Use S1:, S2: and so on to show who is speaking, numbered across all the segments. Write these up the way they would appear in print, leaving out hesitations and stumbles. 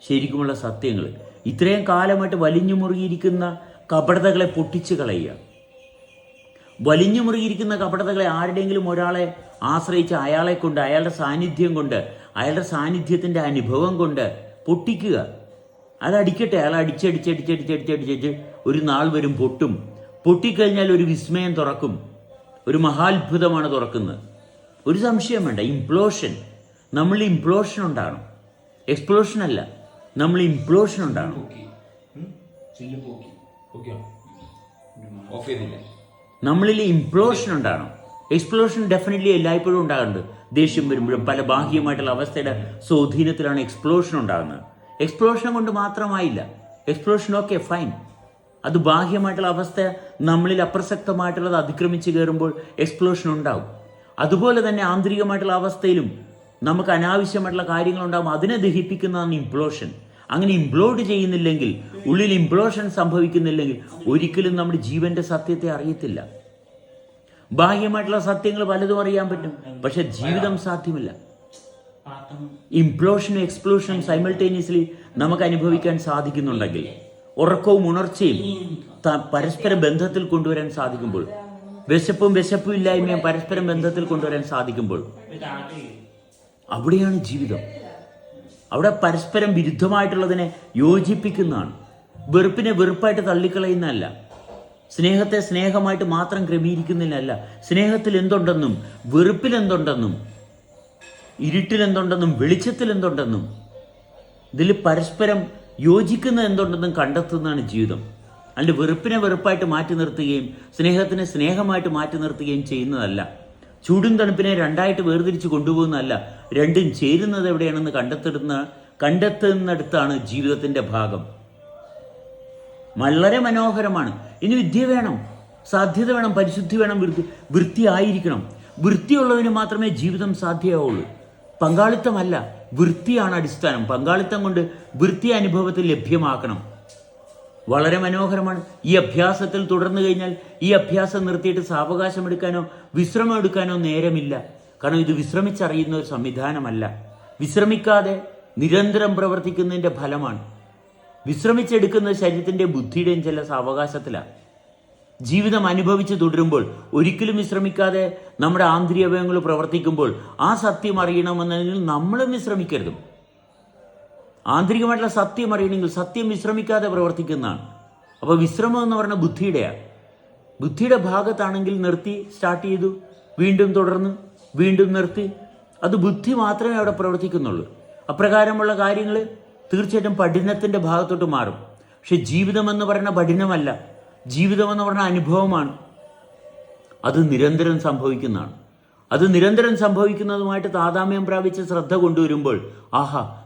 S1: ശരിക്കുമുള്ള സത്യങ്ങൾ. ഇത്രയും കാലമായിട്ട് വലിഞ്ഞു മുറുകിയിരിക്കുന്ന കപടതകളെ പൊട്ടിച്ചു കളയുക. വലിഞ്ഞു മുറുകിയിരിക്കുന്ന കപടതകളെ ആരുടെയെങ്കിലും ഒരാളെ ആശ്രയിച്ച് അയാളെ കൊണ്ട്, അയാളുടെ സാന്നിധ്യം കൊണ്ട്, അയാളുടെ സാന്നിധ്യത്തിൻ്റെ അനുഭവം കൊണ്ട് പൊട്ടിക്കുക. അതടിക്കട്ടെ. അയാൾ അടിച്ചടിച്ചടിച്ചടിച്ചടിച്ചടിച്ച് ഒരു നാൾ വരും പൊട്ടും. പൊട്ടിക്കഴിഞ്ഞാൽ ഒരു വിസ്മയം തുറക്കും. ഒരു മഹാത്ഭുതമാണ് തുറക്കുന്നത്. ഒരു സംശയം വേണ്ട. ഇംപ്ലോഷൻ. നമ്മൾ ഇംപ്ലോഷൻ ഉണ്ടാകണം. എക്സ്പ്ലോഷൻ അല്ല, നമ്മൾ ഇംപ്ലോഷൻ ഉണ്ടാകണം. നമ്മളിൽ ഇംപ്ലോഷൻ ഉണ്ടാകണം. എക്സ്പ്ലോഷൻ ഡെഫിനറ്റ്ലി എല്ലായ്പ്പോഴും ഉണ്ടാകുന്നുണ്ട്. ദേഷ്യം വരുമ്പോഴും പല ബാഹ്യമായിട്ടുള്ള അവസ്ഥയുടെ സ്വാധീനത്തിലാണ് എക്സ്പ്ലോഷൻ ഉണ്ടാകുന്നത്. എക്സ്പ്ലോഷൻ കൊണ്ട് മാത്രമായില്ല. Explosion okay, fine. അത് ബാഹ്യമായിട്ടുള്ള അവസ്ഥ നമ്മളിൽ അപ്രസക്തമായിട്ടുള്ളത് അതിക്രമിച്ച് കയറുമ്പോൾ എക്സ്പ്ലോഷൻ ഉണ്ടാവും. അതുപോലെ തന്നെ ആന്തരികമായിട്ടുള്ള അവസ്ഥയിലും നമുക്ക് അനാവശ്യമായിട്ടുള്ള കാര്യങ്ങളുണ്ടാകും. അതിനെ ദഹിപ്പിക്കുന്നതാണ് ഇംപ്ലോഷൻ. അങ്ങനെ ഇംപ്ലോഡ് ചെയ്യുന്നില്ലെങ്കിൽ, ഉള്ളിൽ ഇംപ്ലോഷൻ സംഭവിക്കുന്നില്ലെങ്കിൽ ഒരിക്കലും നമ്മുടെ ജീവന്റെ സത്യത്തെ അറിയത്തില്ല. ബാഹ്യമായിട്ടുള്ള സത്യങ്ങൾ പലതും അറിയാൻ പറ്റും, പക്ഷെ ജീവിതം സാധ്യമല്ല. ഇംപ്ലോഷനും എക്സ്പ്ലോഷനും സൈമൾട്ടേനിയസ്ലി നമുക്ക് അനുഭവിക്കാൻ സാധിക്കുന്നുണ്ടെങ്കിൽ, ഉറക്കവും ഉണർച്ചയും പരസ്പര ബന്ധത്തിൽ കൊണ്ടുവരാൻ സാധിക്കുമ്പോൾ, വിശപ്പും ഇല്ലായ്മയും പരസ്പരം ബന്ധത്തിൽ കൊണ്ടുവരാൻ സാധിക്കുമ്പോൾ, അവിടെയാണ് ജീവിതം. അവിടെ പരസ്പരം വിരുദ്ധമായിട്ടുള്ളതിനെ യോജിപ്പിക്കുന്നതാണ്. വെറുപ്പിനെ വെറുപ്പായിട്ട് തള്ളിക്കളയുന്നതല്ല. സ്നേഹത്തെ സ്നേഹമായിട്ട് മാത്രം ക്രമീകരിക്കുന്നില്ല. സ്നേഹത്തിൽ എന്തുണ്ടെന്നും വെറുപ്പിൽ എന്തുണ്ടെന്നും ഇരുട്ടിൽ എന്തുണ്ടെന്നും വെളിച്ചത്തിൽ എന്തുണ്ടെന്നും ഇതിൽ പരസ്പരം യോജിക്കുന്ന എന്തുണ്ടെന്നും കണ്ടെത്തുന്നതാണ് ജീവിതം. അല്ല വെറുപ്പിനെ വെറുപ്പായിട്ട് മാറ്റി നിർത്തുകയും സ്നേഹത്തിനെ സ്നേഹമായിട്ട് മാറ്റി നിർത്തുകയും ചെയ്യുന്നതല്ല. ചൂടും തണുപ്പിനെ രണ്ടായിട്ട് വേർതിരിച്ച് കൊണ്ടുപോകുന്നതല്ല. രണ്ടും ചേരുന്നത് എവിടെയാണെന്ന് കണ്ടെത്തുന്നിടത്താണ് ജീവിതത്തിന്റെ ഭാഗം. വളരെ മനോഹരമാണ്. ഇനി വിദ്യ വേണം, സാധ്യത വേണം, പരിശുദ്ധി വേണം, വൃത്തിയായിരിക്കണം. വൃത്തിയുള്ളതിന് മാത്രമേ ജീവിതം സാധ്യമാവുള്ളൂ. പങ്കാളിത്തമല്ല, വൃത്തിയാണ് അടിസ്ഥാനം. പങ്കാളിത്തം കൊണ്ട് വൃത്തി അനുഭവത്തിൽ ലഭ്യമാക്കണം. വളരെ മനോഹരമാണ്. ഈ അഭ്യാസത്തിൽ തുടർന്നു കഴിഞ്ഞാൽ ഈ അഭ്യാസം നിർത്തിയിട്ട് സാവകാശം എടുക്കാനോ വിശ്രമം എടുക്കാനോ നേരമില്ല. കാരണം ഇത് വിശ്രമിച്ചറിയുന്ന ഒരു സംവിധാനമല്ല. വിശ്രമിക്കാതെ നിരന്തരം പ്രവർത്തിക്കുന്നതിൻ്റെ ഫലമാണ്. വിശ്രമിച്ചെടുക്കുന്ന ശരീരത്തിൻ്റെ ബുദ്ധിയുടെയും ചില സാവകാശത്തിലാണ്. ജീവിതം അനുഭവിച്ച് തുടരുമ്പോൾ ഒരിക്കലും വിശ്രമിക്കാതെ നമ്മുടെ ആന്തരിക അവയവങ്ങൾ പ്രവർത്തിക്കുമ്പോൾ ആ സത്യം അറിയണമെന്നതിൽ നമ്മളും വിശ്രമിക്കരുത്. ആന്തരികമായിട്ടുള്ള സത്യം അറിയണമെങ്കിൽ സത്യം വിശ്രമിക്കാതെ പ്രവർത്തിക്കുന്നതാണ്. അപ്പോൾ വിശ്രമം എന്ന് പറഞ്ഞാൽ ബുദ്ധിയുടെയാണ്. ബുദ്ധിയുടെ ഭാഗത്താണെങ്കിൽ നിർത്തി, സ്റ്റാർട്ട് ചെയ്തു, വീണ്ടും തുടർന്ന്, വീണ്ടും നിർത്തി, അത് ബുദ്ധി മാത്രമേ അവിടെ പ്രവർത്തിക്കുന്നുള്ളൂ. അപ്രകാരമുള്ള കാര്യങ്ങൾ തീർച്ചയായിട്ടും പഠനത്തിൻ്റെ ഭാഗത്തോട്ട് മാറും. പക്ഷെ ജീവിതമെന്ന് പറയുന്ന പഠനമല്ല, ജീവിതമെന്ന് പറഞ്ഞ അനുഭവമാണ്. അത് നിരന്തരം സംഭവിക്കുന്നതാണ്. അത് നിരന്തരം സംഭവിക്കുന്നതുമായിട്ട് താതാമ്യം പ്രാപിച്ച് ശ്രദ്ധ കൊണ്ടുവരുമ്പോൾ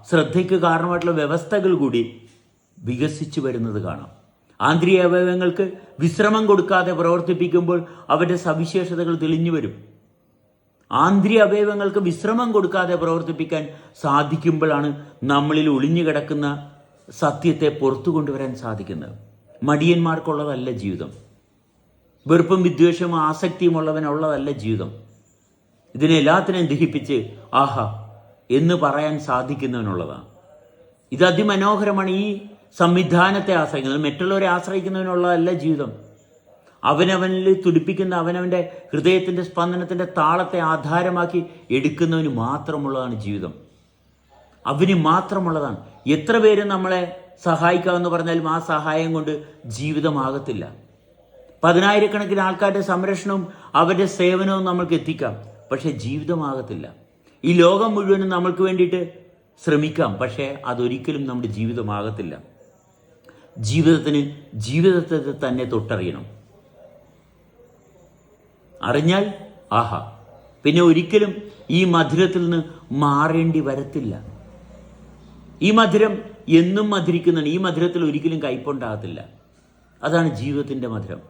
S1: ശ്രദ്ധയ്ക്ക് കാരണമായിട്ടുള്ള വ്യവസ്ഥകൾ കൂടി വികസിച്ചു വരുന്നത് കാണാം. ആന്തരിക അവയവങ്ങൾക്ക് വിശ്രമം കൊടുക്കാതെ പ്രവർത്തിപ്പിക്കുമ്പോൾ അവരുടെ സവിശേഷതകൾ തെളിഞ്ഞു വരും. ആന്തരിക അവയവങ്ങൾക്ക് വിശ്രമം കൊടുക്കാതെ പ്രവർത്തിപ്പിക്കാൻ സാധിക്കുമ്പോഴാണ് നമ്മളിൽ ഒളിഞ്ഞു കിടക്കുന്ന സത്യത്തെ പുറത്തു കൊണ്ടുവരാൻ സാധിക്കുന്നത്. മടിയന്മാർക്കുള്ളതല്ല ജീവിതം. വെറുപ്പും വിദ്വേഷവും ആസക്തിയും ഉള്ളവനുള്ളതല്ല ജീവിതം. ഇതിനെല്ലാത്തിനെയും ദഹിപ്പിച്ച് എന്ന് പറയാൻ സാധിക്കുന്നവനുള്ളതാണ്. ഇത് അതിമനോഹരമാണ്. ഈ സംവിധാനത്തെ ആശ്രയിക്കുന്നത്, മറ്റുള്ളവരെ ആശ്രയിക്കുന്നതിനുള്ളതല്ല ജീവിതം. അവനവനിൽ തുടിപ്പിക്കുന്ന അവനവൻ്റെ ഹൃദയത്തിൻ്റെ സ്പന്ദനത്തിൻ്റെ താളത്തെ ആധാരമാക്കി എടുക്കുന്നവന് മാത്രമുള്ളതാണ് ജീവിതം. അവന് മാത്രമുള്ളതാണ്. എത്ര പേര് നമ്മളെ സഹായിക്കാമെന്ന് പറഞ്ഞാലും ആ സഹായം കൊണ്ട് ജീവിതമാകത്തില്ല. 10,000-കണക്കിന് ആൾക്കാരുടെ സംരക്ഷണവും അവരുടെ സേവനവും നമ്മൾക്ക് എത്തിക്കാം, പക്ഷെ ജീവിതമാകത്തില്ല. ഈ ലോകം മുഴുവനും നമ്മൾക്ക് വേണ്ടിയിട്ട് ശ്രമിക്കാം, പക്ഷേ അതൊരിക്കലും നമ്മുടെ ജീവിതമാകത്തില്ല. ജീവിതത്തെ തന്നെ തൊട്ടറിയണം. അറിഞ്ഞാൽ പിന്നെ ഒരിക്കലും ഈ മധുരത്തിൽ നിന്ന് മാറേണ്ടി വരത്തില്ല. ഈ മധുരം എന്നും മധുരിക്കുന്നതാണ്. ഈ മധുരത്തിൽ ഒരിക്കലും കയ്പുണ്ടാകത്തില്ല. അതാണ് ജീവിതത്തിൻ്റെ മധുരം.